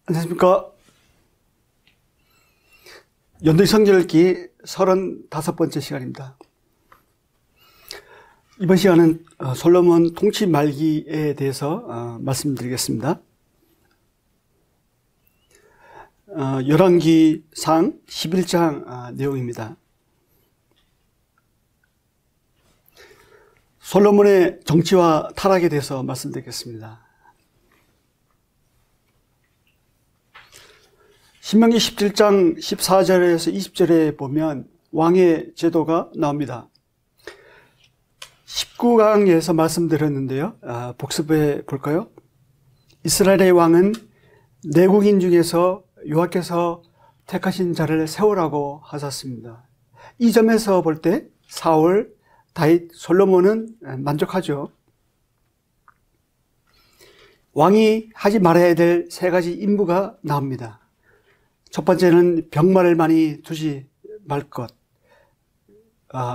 안녕하십니까. 연도의 성결기 35번째 시간입니다. 이번 시간은 솔로몬 통치 말기에 대해서 말씀드리겠습니다. 열왕기상 11장 내용입니다. 솔로몬의 정치와 타락에 대해서 말씀드리겠습니다. 신명기 17장 14절에서 20절에 보면 왕의 제도가 나옵니다. 19강에서 말씀드렸는데요. 복습해 볼까요? 이스라엘의 왕은 내국인 중에서 여호와께서 택하신 자를 세우라고 하셨습니다. 이 점에서 볼 때 사울, 다윗, 솔로몬은 만족하죠. 왕이 하지 말아야 될 세 가지 임무가 나옵니다. 첫 번째는 병마를 많이 두지 말 것.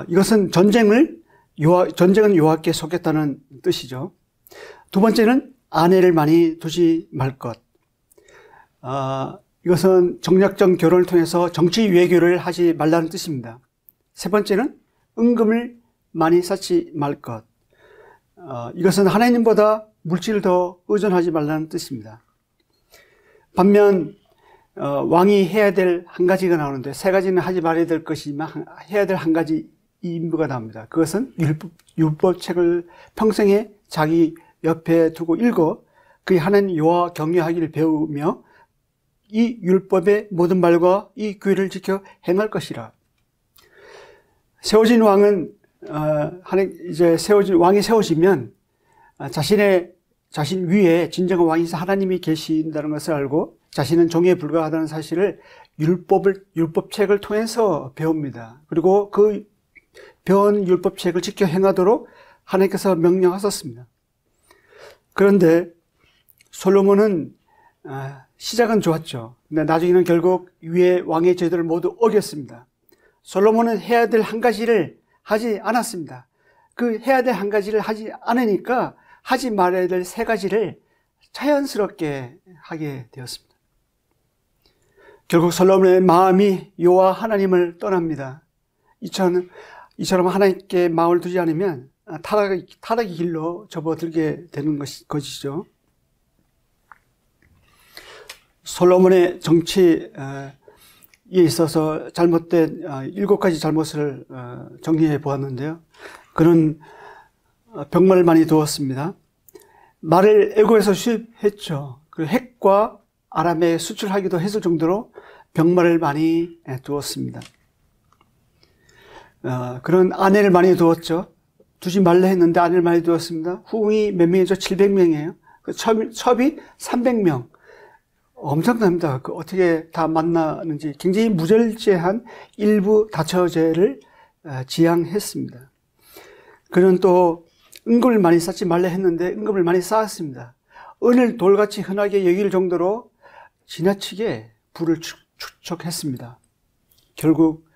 이것은 전쟁은 여호와께 속했다는 뜻이죠. 두 번째는 아내를 많이 두지 말 것. 이것은 정략적 결혼을 통해서 정치 외교를 하지 말라는 뜻입니다. 세 번째는 은금을 많이 쌓지 말 것. 이것은 하나님보다 물질을 더 의존하지 말라는 뜻입니다. 반면 왕이 해야 될 한 가지가 나오는데 세 가지는 하지 말아야 될 것이지만 해야 될 한 가지 임무가 나옵니다. 그것은 율법책을 평생에 자기 옆에 두고 읽어 그 하나님 여호와 경외하기를 배우며 이 율법의 모든 말과 이 규례를 지켜 행할 것이라. 세워진 왕은 왕이 세워지면 자신 위에 진정한 왕이 하나님이 계신다는 것을 알고 자신은 종에 불과하다는 사실을 율법책을 통해서 배웁니다. 그리고 그 배운 율법책을 지켜 행하도록 하나님께서 명령하셨습니다. 그런데 솔로몬은 시작은 좋았죠. 근데 나중에는 결국 위에 왕의 제도를 모두 어겼습니다. 솔로몬은 해야 될 한 가지를 하지 않았습니다. 그 해야 될 한 가지를 하지 않으니까 하지 말아야 될 세 가지를 자연스럽게 하게 되었습니다. 결국 솔로몬의 마음이 여호와 하나님을 떠납니다. 이처럼 하나님께 마음을 두지 않으면 타락의 길로 접어들게 되는 것이죠. 솔로몬의 정치에 있어서 잘못된 7가지 잘못을 정리해 보았는데요. 그는 병마를 많이 두었습니다. 말을 애고에서 수입했죠. 그 핵과 아람에 수출하기도 했을 정도로 병마를 많이 두었습니다. 그런 아내를 많이 두었죠. 두지 말라 했는데 아내를 많이 두었습니다. 후궁이 몇 명이죠? 700명이에요. 그 첩이 300명. 엄청납니다. 어떻게 다 만나는지 굉장히 무절제한 일부 다처제를 지향했습니다. 그는 또 은금을 많이 쌓지 말라 했는데 은금을 많이 쌓았습니다. 은을 돌같이 흔하게 여길 정도로 지나치게 부를 축적했습니다. 결국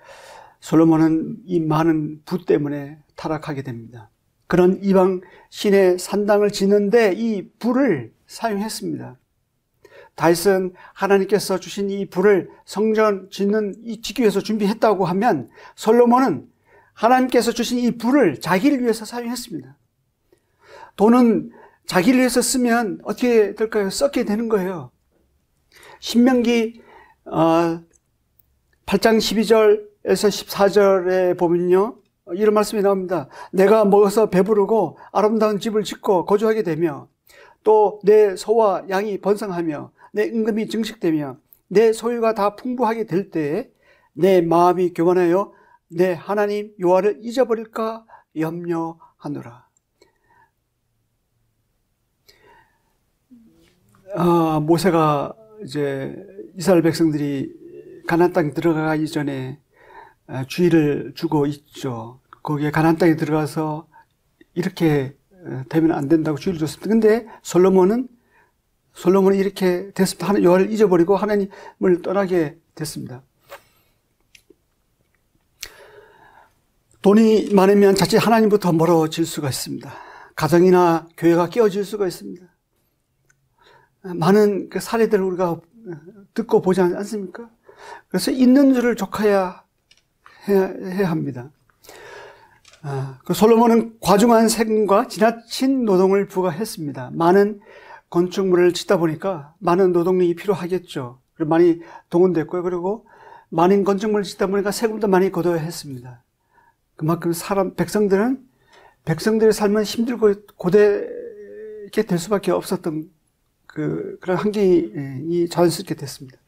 솔로몬은 이 많은 부 때문에 타락하게 됩니다. 그런 이방 신의 산당을 짓는데 이 부를 사용했습니다. 다윗은 하나님께서 주신 이 부를 성전 짓기 위해서 준비했다고 하면 솔로몬은 하나님께서 주신 이 부를 자기를 위해서 사용했습니다. 돈은 자기를 위해서 쓰면 어떻게 될까요? 썩게 되는 거예요. 신명기 8장 12절에서 14절에 보면요, 이런 말씀이 나옵니다. 내가 먹어서 배부르고 아름다운 집을 짓고 거주하게 되며 또 내 소와 양이 번성하며 내 임금이 증식되며 내 소유가 다 풍부하게 될 때에 내 마음이 교만하여 내 하나님 여호와를 잊어버릴까 염려하노라. 모세가 이제 이스라엘 백성들이 가나안 땅에 들어가기 전에 주의를 주고 있죠. 거기에 가나안 땅에 들어가서 이렇게 되면 안 된다고 주의를 줬습니다. 근데 솔로몬은 이렇게 됐습니다. 여호와를 잊어버리고 하나님을 떠나게 됐습니다. 돈이 많으면 자칫 하나님부터 멀어질 수가 있습니다. 가정이나 교회가 깨어질 수가 있습니다. 많은 그 사례들을 우리가 듣고 보지 않습니까? 그래서 있는 줄을 족해야 해야 합니다. 그 솔로몬은 과중한 세금과 지나친 노동을 부과했습니다. 많은 건축물을 짓다 보니까 많은 노동력이 필요하겠죠. 그리고 많이 동원됐고요. 그리고 많은 건축물을 짓다 보니까 세금도 많이 걷어야 했습니다. 그만큼 백성들의 삶은 힘들고 고되게 될 수밖에 없었던 그런 환경이 자연스럽게 됐습니다.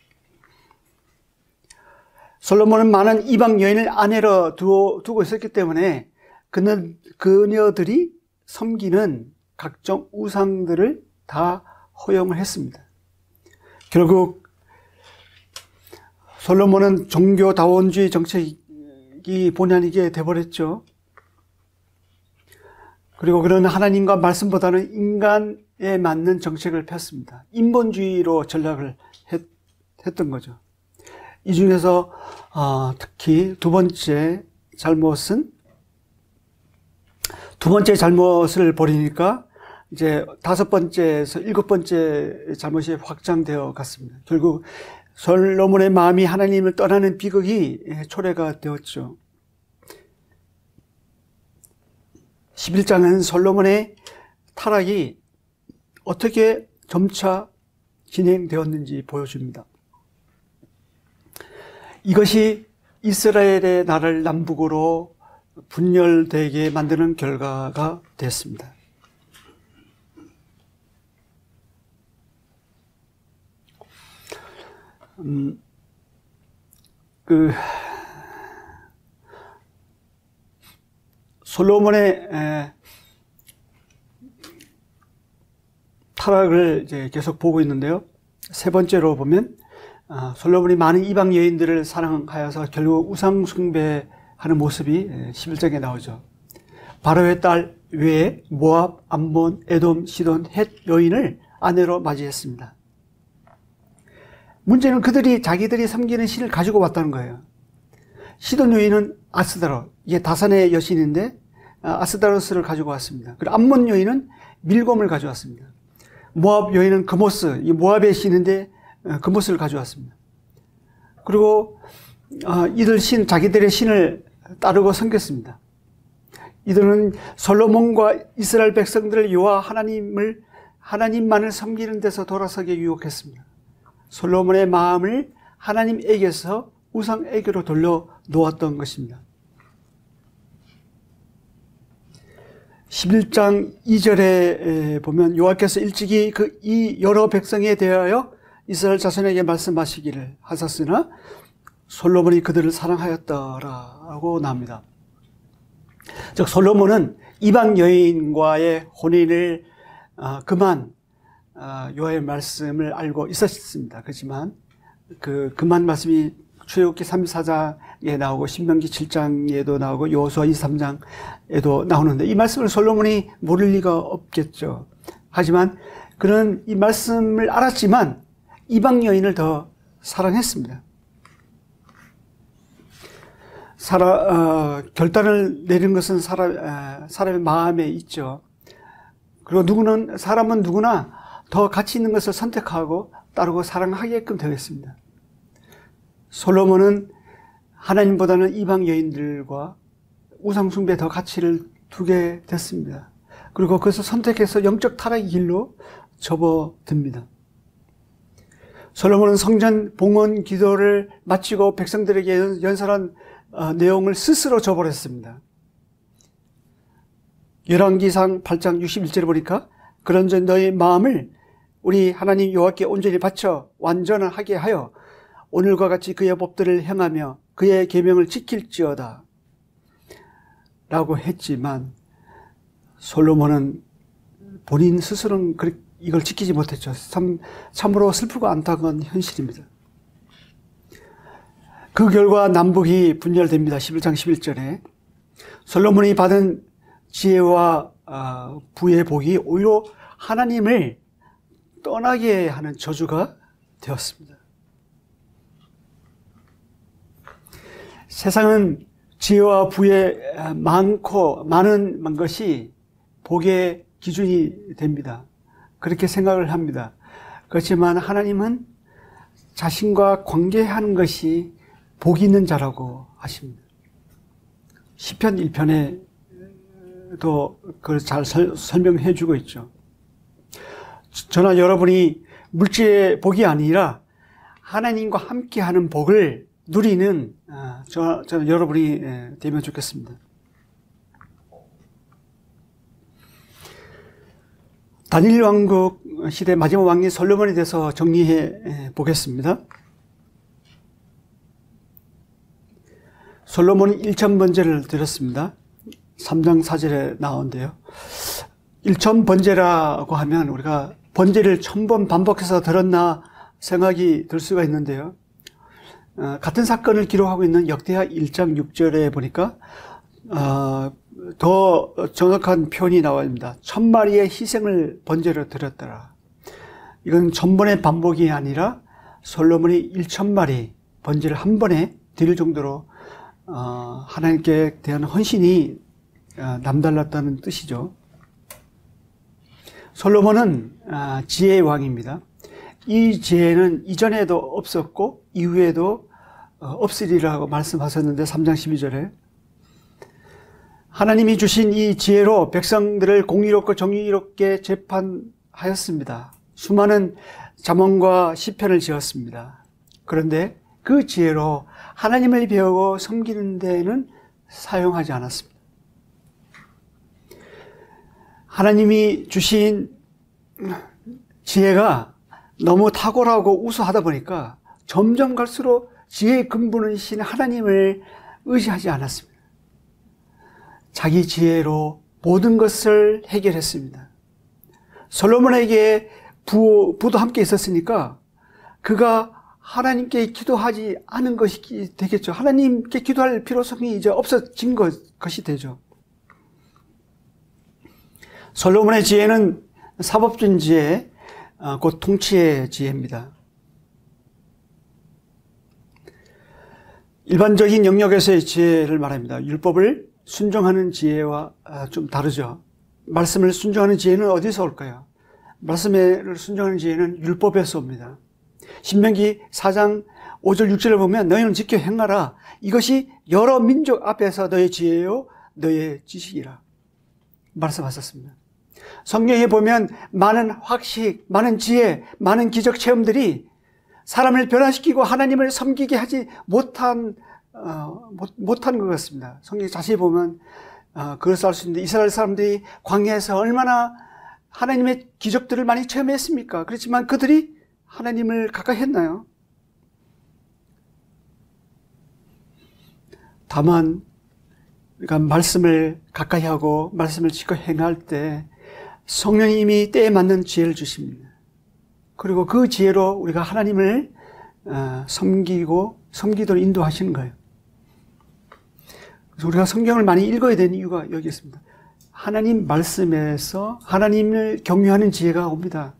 솔로몬은 많은 이방 여인을 아내로 두고 있었기 때문에 그녀들이 섬기는 각종 우상들을 다 허용을 했습니다. 결국 솔로몬은 종교다원주의 정책이 본의 아니게 돼버렸죠. 그리고 그는 하나님과 말씀보다는 인간에 맞는 정책을 폈습니다. 인본주의로 전략을 했던 거죠. 이 중에서 특히 두 번째 잘못을 벌이니까 이제 5번째에서 7번째 잘못이 확장되어 갔습니다. 결국 솔로몬의 마음이 하나님을 떠나는 비극이 초래가 되었죠. 11장은 솔로몬의 타락이 어떻게 점차 진행되었는지 보여줍니다. 이것이 이스라엘의 나라를 남북으로 분열되게 만드는 결과가 됐습니다. 솔로몬의 타락을 이제 계속 보고 있는데요. 세 번째로 보면 솔로몬이 많은 이방 여인들을 사랑하여서 결국 우상 숭배하는 모습이 11장에 나오죠. 바로의 딸 외에 모압, 암몬, 에돔, 시돈, 헷 여인을 아내로 맞이했습니다. 문제는 그들이 자기들이 섬기는 신을 가지고 왔다는 거예요. 시돈 여인은 아스다롯, 이게 다산의 여신인데 아스다롯을 가지고 왔습니다. 그리고 암몬 여인은 밀곰을 가져왔습니다. 모압 여인은 그모스, 이 모압의 신인데 그모스를 가져왔습니다. 그리고 이들 자기들의 신을 따르고 섬겼습니다. 이들은 솔로몬과 이스라엘 백성들을 여호와 하나님만을 섬기는 데서 돌아서게 유혹했습니다. 솔로몬의 마음을 하나님에게서 우상에게로 돌려 놓았던 것입니다. 11장 2절에 보면 여호와께서 일찍이 이 여러 백성에 대하여 이스라엘 자손에게 말씀하시기를 하셨으나 솔로몬이 그들을 사랑하였더라고 나옵니다. 즉 솔로몬은 이방 여인과의 혼인을 그만 여호와의 말씀을 알고 있었습니다. 그렇지만 그만 말씀이 출애굽기 34장에 나오고 신명기 7장에도 나오고 여호수아 23장에도 나오는데 이 말씀을 솔로몬이 모를 리가 없겠죠. 하지만 그는 이 말씀을 알았지만 이방 여인을 더 사랑했습니다. 결단을 내리는 것은 사람의 마음에 있죠. 그리고 사람은 누구나 더 가치 있는 것을 선택하고 따르고 사랑하게끔 되어 있습니다. 솔로몬은 하나님보다는 이방 여인들과 우상숭배에 더 가치를 두게 됐습니다. 그리고 그것을 선택해서 영적 타락의 길로 접어듭니다. 솔로몬은 성전 봉헌 기도를 마치고 백성들에게 연설한 내용을 스스로 저버렸습니다. 열왕기상 8장 61절에 보니까 그런즉 너희 마음을 우리 하나님 여호와께 온전히 바쳐 완전하게 하여 오늘과 같이 그의 법들을 행하며 그의 계명을 지킬지어다 라고 했지만 솔로몬은 본인 스스로는 이걸 지키지 못했죠. 참으로 슬프고 안타까운 현실입니다. 그 결과 남북이 분열됩니다. 11장 11절에 솔로몬이 받은 지혜와 부의 복이 오히려 하나님을 떠나게 하는 저주가 되었습니다. 세상은 지혜와 부의 많은 것이 복의 기준이 됩니다. 그렇게 생각을 합니다. 그렇지만 하나님은 자신과 관계하는 것이 복 있는 자라고 하십니다. 시편 1편에도 그걸 잘 설명해 주고 있죠. 저나 여러분이 물질의 복이 아니라 하나님과 함께하는 복을 누리는 저는 여러분이 되면 좋겠습니다. 다니엘 왕국 시대 마지막 왕이 솔로몬에 대해서 정리해 보겠습니다. 솔로몬은 1000번제를 드렸습니다. 3장 4절에 나오는데요. 1000번제라고 하면 우리가 번제를 1000번 반복해서 들었나 생각이 들 수가 있는데요. 같은 사건을 기록하고 있는 역대하 1장 6절에 보니까 더 정확한 표현이 나옵니다. 1000마리의 희생을 번제로 드렸더라. 이건 1000번의 반복이 아니라 솔로몬이 1000마리 번제를 한 번에 드릴 정도로 하나님께 대한 헌신이 남달랐다는 뜻이죠. 솔로몬은 지혜의 왕입니다. 이 지혜는 이전에도 없었고 이후에도 없으리라고 말씀하셨는데 3장 12절에 하나님이 주신 이 지혜로 백성들을 공의롭고 정의롭게 재판하였습니다. 수많은 잠언과 시편을 지었습니다. 그런데 그 지혜로 하나님을 배우고 섬기는 데에는 사용하지 않았습니다. 하나님이 주신 지혜가 너무 탁월하고 우수하다 보니까 점점 갈수록 지혜의 근본이신 하나님을 의지하지 않았습니다. 자기 지혜로 모든 것을 해결했습니다. 솔로몬에게 부도 함께 있었으니까 그가 하나님께 기도하지 않은 것이 되겠죠. 하나님께 기도할 필요성이 이제 없어진 것이 되죠. 솔로몬의 지혜는 사법적인 지혜, 곧 통치의 지혜입니다. 일반적인 영역에서의 지혜를 말합니다. 율법을 순종하는 지혜와 좀 다르죠. 말씀을 순종하는 지혜는 어디서 올까요? 말씀을 순종하는 지혜는 율법에서 옵니다. 신명기 4장 5절 6절을 보면 너희는 지켜 행하라. 이것이 여러 민족 앞에서 너의 지혜요 너의 지식이라 말씀하셨습니다. 성경에 보면 많은 확식, 많은 지혜, 많은 기적 체험들이 사람을 변화시키고 하나님을 섬기게 하지 못한 것 같습니다. 성경 자세히 보면 그것을 알 수 있는데 이스라엘 사람들이 광야에서 얼마나 하나님의 기적들을 많이 체험했습니까? 그렇지만 그들이 하나님을 가까이 했나요? 다만 우리가 말씀을 가까이 하고 말씀을 지켜 행할 때 성령님이 때에 맞는 지혜를 주십니다. 그리고 그 지혜로 우리가 하나님을 섬기도록 인도하시는 거예요. 그래서 우리가 성경을 많이 읽어야 되는 이유가 여기 있습니다. 하나님 말씀에서 하나님을 경유하는 지혜가 옵니다.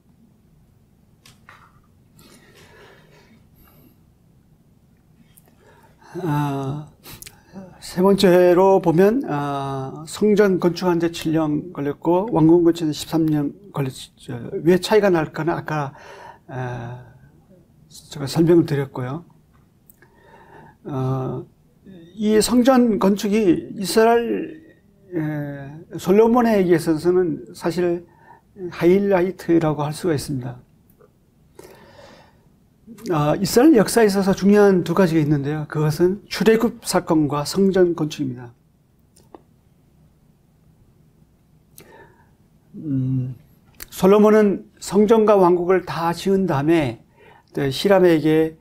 세 번째로 보면 성전 건축한 데 7년 걸렸고 왕궁 건축한 데 13년 걸렸죠. 왜 차이가 날까는 아까 제가 설명을 드렸고요. 이 성전 건축이 이스라엘 솔로몬에게 있어서는 사실 하이라이트라고 할 수가 있습니다. 이스라엘 역사에 있어서 중요한 두 가지가 있는데요. 그것은 출애굽 사건과 성전 건축입니다. 솔로몬은 성전과 왕국을 다 지은 다음에 히람에게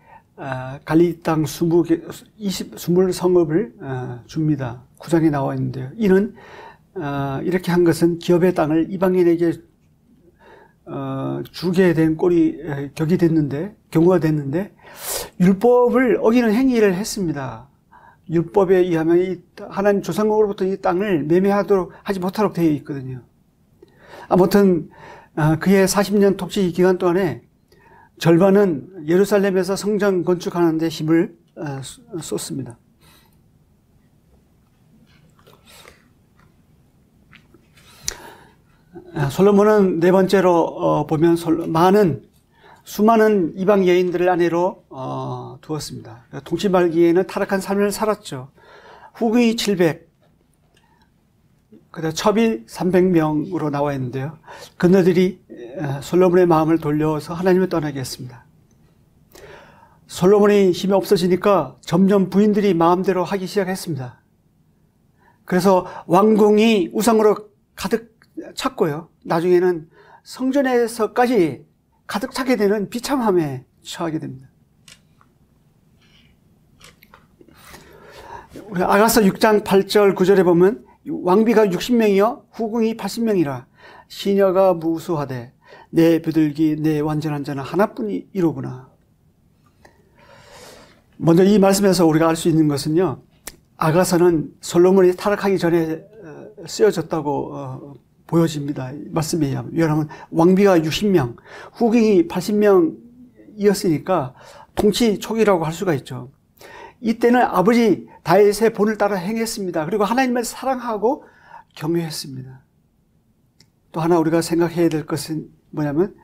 갈릴리 땅 20성읍을 줍니다. 9장에 나와 있는데요. 이는 이렇게 한 것은 기업의 땅을 이방인에게 주게 된 경우가 됐는데 율법을 어기는 행위를 했습니다. 율법에 의하면 하나님 조상국으로부터 이 땅을 매매하도록 하지 못하도록 되어 있거든요. 아무튼 그의 40년 통치 기간 동안에 절반은 예루살렘에서 성전 건축하는 데 힘을 쏟습니다. 솔로몬은 네 번째로 보면 많은 수많은 이방 여인들을 아내로 두었습니다. 통치 말기에는 타락한 삶을 살았죠. 후궁이 700, 그다음 첩이 300명으로 나와 있는데요. 그녀들이 솔로몬의 마음을 돌려서 하나님을 떠나게 했습니다. 솔로몬이 힘이 없어지니까 점점 부인들이 마음대로 하기 시작했습니다. 그래서 왕궁이 우상으로 가득 찼고요. 나중에는 성전에서까지 가득 차게 되는 비참함에 처하게 됩니다. 우리 아가서 6장 8절 9절에 보면 왕비가 60명이요 후궁이 80명이라 시녀가 무수하되 내 비둘기 내 완전한 자는 하나뿐이로구나. 먼저 이 말씀에서 우리가 알 수 있는 것은요, 아가서는 솔로몬이 타락하기 전에 쓰여졌다고 보여집니다. 말씀에 의하면. 왜냐하면 왕비가 60명, 후궁이 80명이었으니까 통치 초기라고 할 수가 있죠. 이때는 아버지 다윗의 본을 따라 행했습니다. 그리고 하나님을 사랑하고 경외했습니다. 또 하나 우리가 생각해야 될 것은 뭐냐면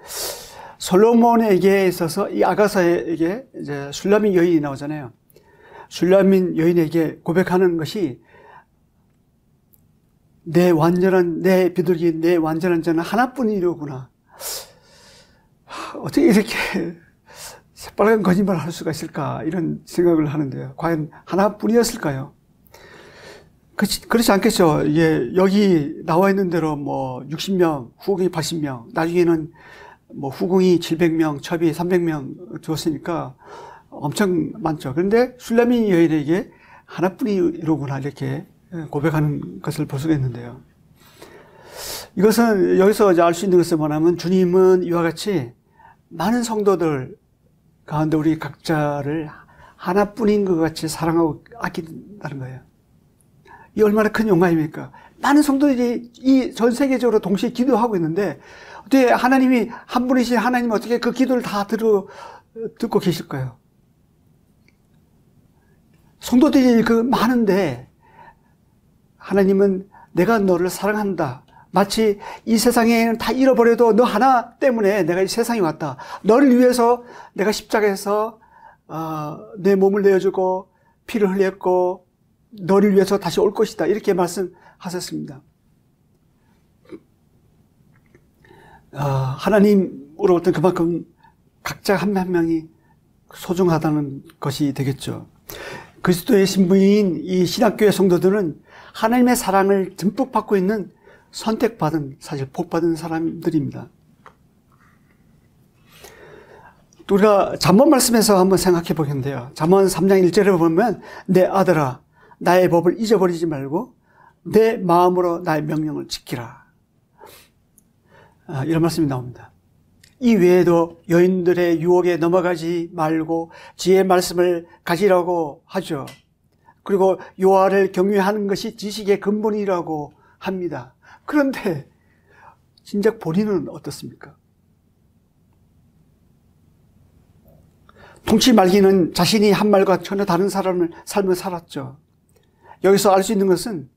솔로몬에게 있어서 이 아가서에게 이제 슐라민 여인이 나오잖아요. 슐라민 여인에게 고백하는 것이 내 비둘기 내 완전한 자는 하나뿐이로구나. 어떻게 이렇게 새빨간 거짓말을 할 수가 있을까 이런 생각을 하는데요. 과연 하나뿐이었을까요? 그렇지 않겠죠. 이게 여기 나와 있는 대로 뭐 60명, 후궁이 80명, 나중에는 뭐 후궁이 700명, 첩이 300명 줬으니까 엄청 많죠. 그런데 슐라민 여인에게 하나뿐이로구나 이렇게 고백하는 것을 볼 수가 있는데요. 이것은 여기서 알 수 있는 것은 뭐냐면 주님은 이와 같이 많은 성도들 가운데 우리 각자를 하나뿐인 것 같이 사랑하고 아낀다는 거예요. 이 얼마나 큰 영광입니까? 많은 성도들이 이 전 세계적으로 동시에 기도하고 있는데 어떻게 하나님이 한 분이신 하나님은 어떻게 그 기도를 다 듣고 계실까요? 성도들이 그 많은데 하나님은 내가 너를 사랑한다. 마치 이 세상에는 다 잃어버려도 너 하나 때문에 내가 이 세상에 왔다. 너를 위해서 내가 십자가에서 내 몸을 내어주고 피를 흘렸고 너를 위해서 다시 올 것이다. 이렇게 말씀하셨습니다. 하나님으로부터 그만큼 각자 한 명이 소중하다는 것이 되겠죠. 그리스도의 신부인 이 신학교의 성도들은 하나님의 사랑을 듬뿍 받고 있는 선택받은, 사실 복받은 사람들입니다. 우리가 잠언 말씀에서 한번 생각해 보겠는데요. 잠언 3장 1절에 보면 내 아들아 나의 법을 잊어버리지 말고 내 마음으로 나의 명령을 지키라. 이런 말씀이 나옵니다. 이 외에도 여인들의 유혹에 넘어가지 말고 지혜의 말씀을 가지라고 하죠. 그리고 여호와를 경외하는 것이 지식의 근본이라고 합니다. 그런데 진작 본인은 어떻습니까? 통치 말기는 자신이 한 말과 전혀 다른 삶을 살았죠. 여기서 알 수 있는 것은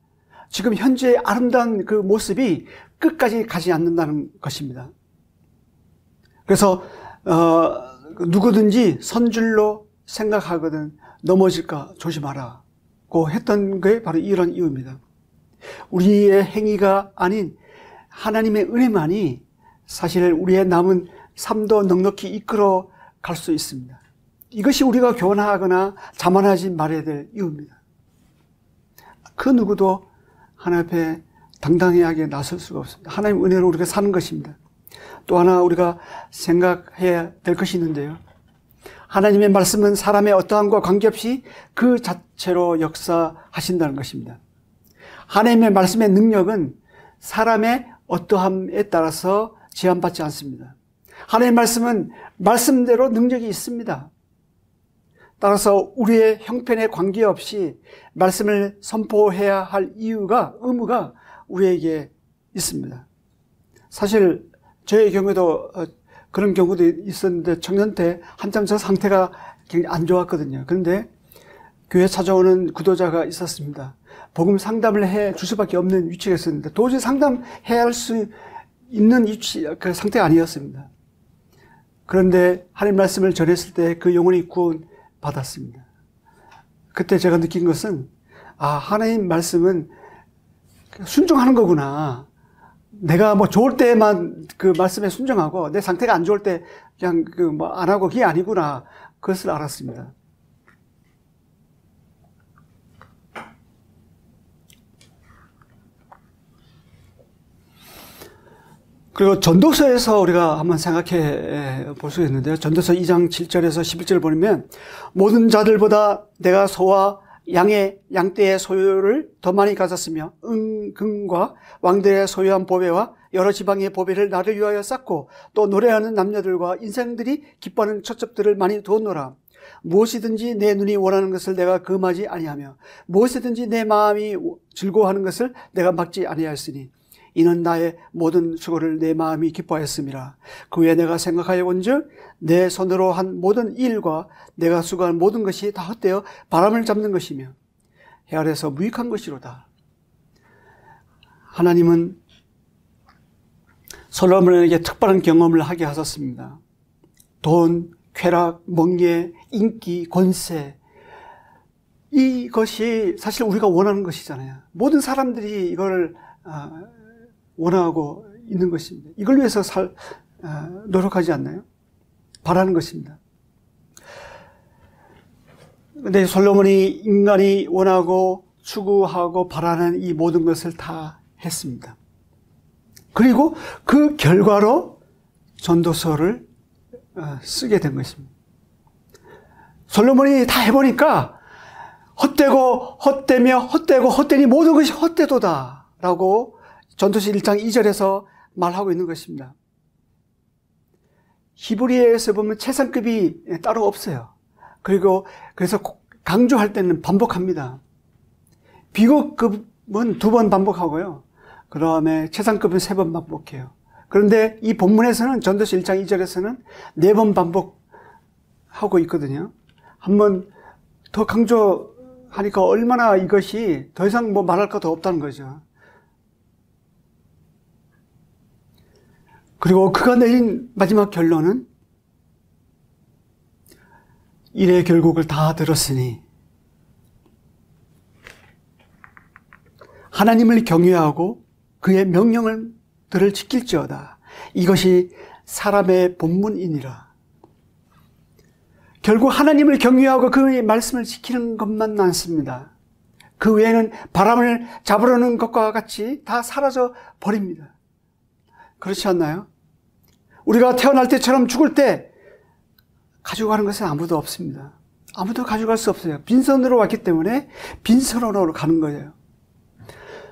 지금 현재의 아름다운 그 모습이 끝까지 가지 않는다는 것입니다. 그래서 누구든지 선줄로 생각하거든 넘어질까 조심하라고 했던 게 바로 이런 이유입니다. 우리의 행위가 아닌 하나님의 은혜만이 사실 우리의 남은 삶도 넉넉히 이끌어 갈 수 있습니다. 이것이 우리가 교만하거나 자만하지 말아야 될 이유입니다. 그 누구도 하나님 앞에 당당하게 나설 수가 없습니다. 하나님 은혜로 우리가 사는 것입니다. 또 하나 우리가 생각해야 될 것이 있는데요. 하나님의 말씀은 사람의 어떠함과 관계없이 그 자체로 역사하신다는 것입니다. 하나님의 말씀의 능력은 사람의 어떠함에 따라서 제한받지 않습니다. 하나님의 말씀은 말씀대로 능력이 있습니다. 따라서 우리의 형편에 관계없이 말씀을 선포해야 할 의무가 우리에게 있습니다. 사실 저의 경우에도 그런 경우도 있었는데 청년 때 한참 저 상태가 굉장히 안 좋았거든요. 그런데 교회 찾아오는 구도자가 있었습니다. 복음 상담을 해 줄 수밖에 없는 위치가 있었는데 도저히 상담해야 할 수 있는 그 상태가 아니었습니다. 그런데 하나님 말씀을 전했을 때 그 영혼이 구원 받았습니다. 그때 제가 느낀 것은 하나님 말씀은 순종하는 거구나. 내가 뭐 좋을 때만 그 말씀에 순종하고 내 상태가 안 좋을 때 그냥 안 하고 그게 아니구나. 그것을 알았습니다. 그리고 전도서에서 우리가 한번 생각해 볼 수 있는데요. 전도서 2장 7절에서 11절 보면 모든 자들보다 내가 소와 양떼의 소유를 더 많이 가졌으며 금과 왕들의 소유한 보배와 여러 지방의 보배를 나를 위하여 쌓고 또 노래하는 남녀들과 인생들이 기뻐하는 초첩들을 많이 두었노라. 무엇이든지 내 눈이 원하는 것을 내가 금하지 아니하며 무엇이든지 내 마음이 즐거워하는 것을 내가 막지 아니하였으니 이는 나의 모든 수고를 내 마음이 기뻐하였음이라. 그 후에 내가 생각하여 본즉 내 손으로 한 모든 일과 내가 수고한 모든 것이 다 헛되어 바람을 잡는 것이며 해 아래서 무익한 것이로다. 하나님은 솔로몬에게 특별한 경험을 하게 하셨습니다. 돈, 쾌락, 명예, 인기, 권세, 이것이 사실 우리가 원하는 것이잖아요. 모든 사람들이 이걸 원하고 있는 것입니다. 이걸 위해서 노력하지 않나요? 바라는 것입니다. 그런데 솔로몬이 인간이 원하고 추구하고 바라는 이 모든 것을 다 했습니다. 그리고 그 결과로 전도서를 쓰게 된 것입니다. 솔로몬이 다 해보니까 헛되니 모든 것이 헛되도다 라고 전도서 1장 2절에서 말하고 있는 것입니다. 히브리어에서 보면 최상급이 따로 없어요. 그래서 강조할 때는 반복합니다. 비고급은 2번 반복하고요. 그 다음에 최상급은 3번 반복해요. 그런데 이 본문에서는 전도서 1장 2절에서는 4번 반복하고 있거든요. 한번 더 강조하니까 얼마나 이것이 더 이상 말할 것도 없다는 거죠. 그리고 그가 내린 마지막 결론은 일의 결국을 다 들었으니 하나님을 경외하고 그의 명령들을 지킬지어다. 이것이 사람의 본문이니라. 결국 하나님을 경외하고 그의 말씀을 지키는 것만 남습니다. 그 외에는 바람을 잡으려는 것과 같이 다 사라져 버립니다. 그렇지 않나요? 우리가 태어날 때처럼 죽을 때 가지고 가는 것은 아무도 없습니다. 아무도 가져갈 수 없어요. 빈손으로 왔기 때문에 빈손으로 가는 거예요.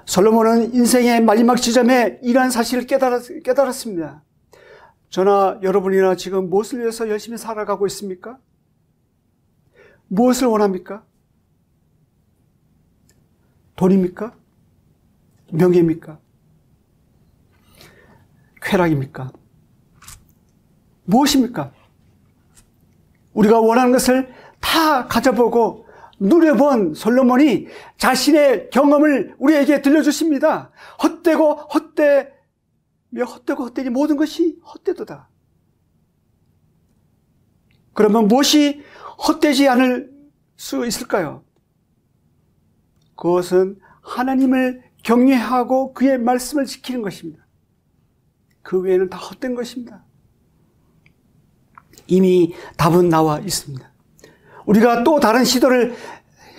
솔로몬은 인생의 마지막 지점에 이러한 사실을 깨달았습니다. 저나 여러분이나 지금 무엇을 위해서 열심히 살아가고 있습니까? 무엇을 원합니까? 돈입니까? 명예입니까? 쾌락입니까? 무엇입니까? 우리가 원하는 것을 다 가져보고 누려본 솔로몬이 자신의 경험을 우리에게 들려주십니다. 헛되니 모든 것이 헛되도다. 그러면 무엇이 헛되지 않을 수 있을까요? 그것은 하나님을 경외하고 그의 말씀을 지키는 것입니다. 그 외에는 다 헛된 것입니다. 이미 답은 나와 있습니다. 우리가 또 다른 시도를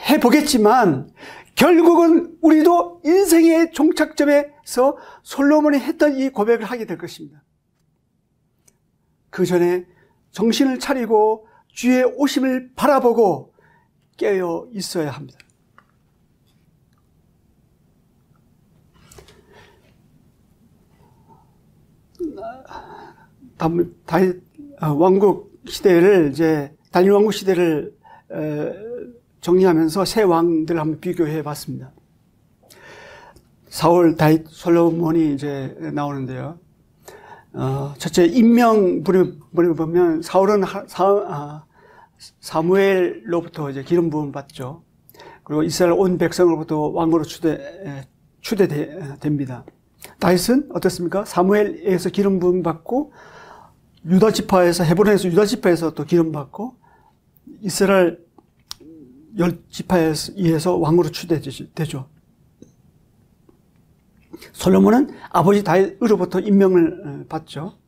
해보겠지만 결국은 우리도 인생의 종착점에서 솔로몬이 했던 이 고백을 하게 될 것입니다. 그 전에 정신을 차리고 주의 오심을 바라보고 깨어 있어야 합니다. 다윗 왕국 시대를 다윗 왕국 시대를 정리하면서 세 왕들 한번 비교해 봤습니다. 사울, 다윗, 솔로몬이 나오는데요. 첫째 인명부를 보면 사울은 사무엘로부터 기름 부음 받죠. 그리고 이스라엘 온 백성으로부터 왕으로 추대됩니다. 다윗은 어떻습니까? 사무엘에서 기름 부음 받고 유다 지파에서, 헤브론에서 유다 지파에서 또 기름 받고 이스라엘 10지파에 의해서 왕으로 추대되죠. 솔로몬은 아버지 다윗으로부터 임명을 받죠.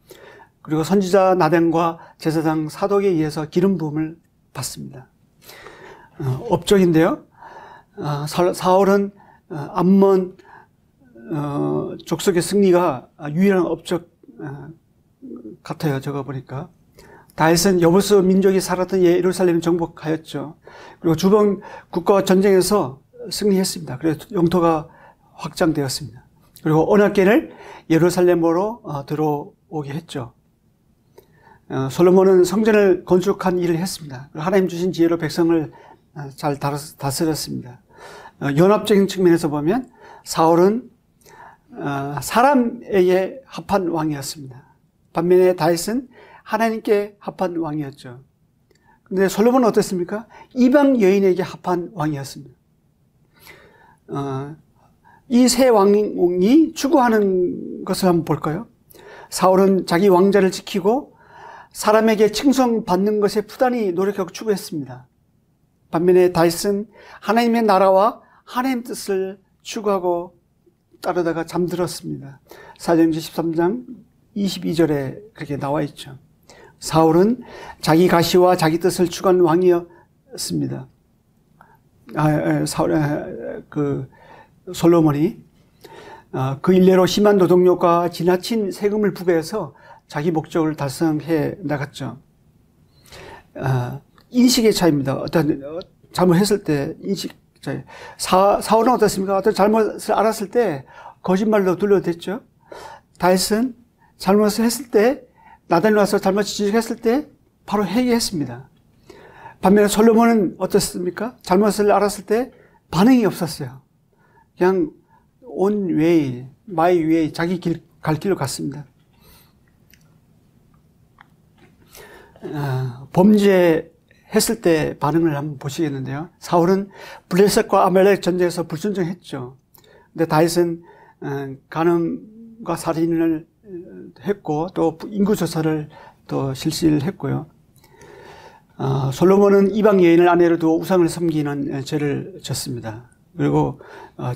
그리고 선지자 나단과 제사장 사독에 의해서 기름 부음을 받습니다. 업적인데요. 사울은 암몬 족속의 승리가 유일한 업적 같아요. 적어 보니까. 다윗은 여부수 민족이 살았던 예루살렘을 정복하였죠. 그리고 주변 국가와 전쟁에서 승리했습니다. 그래서 영토가 확장되었습니다. 그리고 언약궤를 예루살렘으로 들어오게 했죠. 솔로몬은 성전을 건축한 일을 했습니다. 하나님 주신 지혜로 백성을 잘 다스렸습니다. 연합적인 측면에서 보면 사울은 사람에게 합한 왕이었습니다. 반면에 다윗은 하나님께 합한 왕이었죠. 그런데 솔로몬은 어땠습니까? 이방 여인에게 합한 왕이었습니다. 이 세 왕이 추구하는 것을 한번 볼까요? 사울은 자기 왕자를 지키고 사람에게 칭송받는 것에 부단히 노력하고 추구했습니다. 반면에 다윗은 하나님의 나라와 하나님 뜻을 추구하고 따르다가 잠들었습니다. 사도행전 13장 22절에 그렇게 나와 있죠. 사울은 자기 가시와 자기 뜻을 추구한 왕이었습니다. 솔로몬이 그 일례로 심한 노동력과 지나친 세금을 부과해서 자기 목적을 달성해 나갔죠. 인식의 차이입니다. 어떤 잘못했을 때 인식 차이. 사울은 어떻습니까? 어떤 잘못을 알았을 때 거짓말로 둘러댔죠. 다윗은 잘못을 했을 때, 나단이 와서 잘못 지적했을 때 바로 회개했습니다. 반면에 솔로몬은 어떻습니까? 잘못을 알았을 때 반응이 없었어요. 그냥 on way, my way, 자기 갈 길로 갔습니다. 범죄했을 때 반응을 한번 보시겠는데요. 사울은 블레셋과 아말렉 전쟁에서 불순종했죠. 근데 다윗은 간음과 살인을 했고 또 인구조사를 또 실시를 했고요. 솔로몬은 이방 여인을 아내로 두어 우상을 섬기는 죄를 졌습니다. 그리고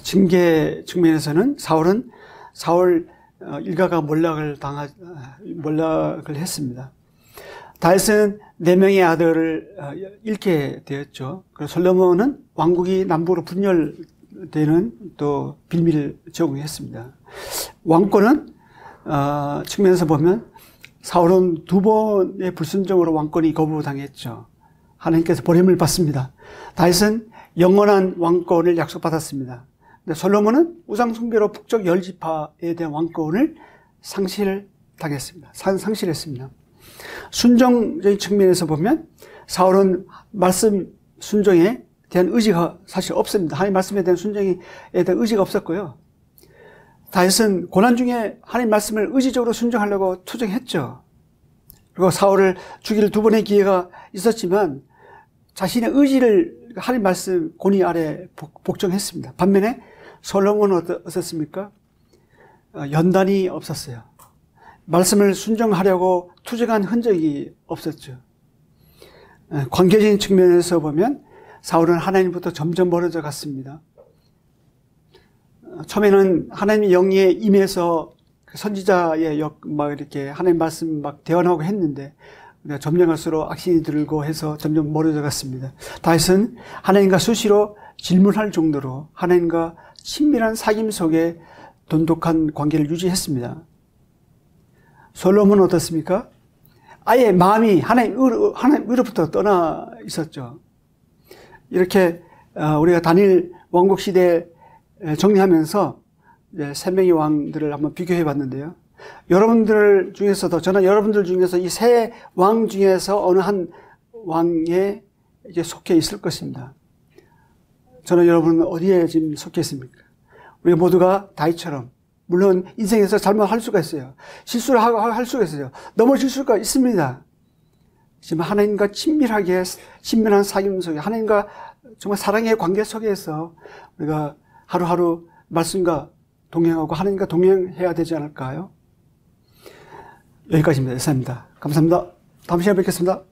징계 측면에서는 사울 일가가 몰락을 했습니다. 다윗은 4명의 아들을 잃게 되었죠. 그리고 솔로몬은 왕국이 남북으로 분열되는 또 빌미를 제공했습니다. 왕권은 측면에서 보면 사울은 2번의 불순종으로 왕권이 거부당했죠. 하나님께서 버림을 받습니다. 다윗은 영원한 왕권을 약속받았습니다. 근데 솔로몬은 우상숭배로 북쪽 10지파에 대한 왕권을 상실했습니다. 순종적인 측면에서 보면 사울은 말씀 순종에 대한 의지가 사실 없습니다. 하나님 말씀에 대한 순종에 대한 의지가 없었고요. 다윗은 고난 중에 하나님 말씀을 의지적으로 순종하려고 투쟁했죠. 그리고 사울을 죽일 2번의 기회가 있었지만 자신의 의지를 하나님 말씀 권위 아래 복종했습니다. 반면에 솔로몬은 어떻습니까? 연단이 없었어요. 말씀을 순종하려고 투쟁한 흔적이 없었죠. 관계적인 측면에서 보면 사울은 하나님부터 점점 멀어져 갔습니다. 처음에는 하나님의 영에 임해서 선지자의 이렇게 하나님 말씀 대언하고 했는데 점점 갈수록 악신이 들고 해서 점점 멀어져 갔습니다. 다윗은 하나님과 수시로 질문할 정도로 하나님과 친밀한 사귐 속에 돈독한 관계를 유지했습니다. 솔로몬은 어떻습니까? 아예 마음이 하나님으로부터 떠나 있었죠. 이렇게 우리가 단일 왕국 시대 정리하면서 3명의 왕들을 한번 비교해 봤는데요. 여러분들 중에서도, 저는 여러분들 중에서 이 세 왕 중에서 어느 한 왕에 이제 속해 있을 것입니다. 저는 여러분은 어디에 지금 속해 있습니까? 우리 모두가 다윗처럼, 물론 인생에서 잘못할 수가 있어요. 실수를 할 수가 있어요. 넘어질 수가 있습니다. 지금 하나님과 친밀한 사귐 속에, 하나님과 정말 사랑의 관계 속에서 우리가 하루하루 말씀과 동행하고 하나님과 동행해야 되지 않을까요? 여기까지입니다. 이상입니다. 감사합니다. 다음 시간에 뵙겠습니다.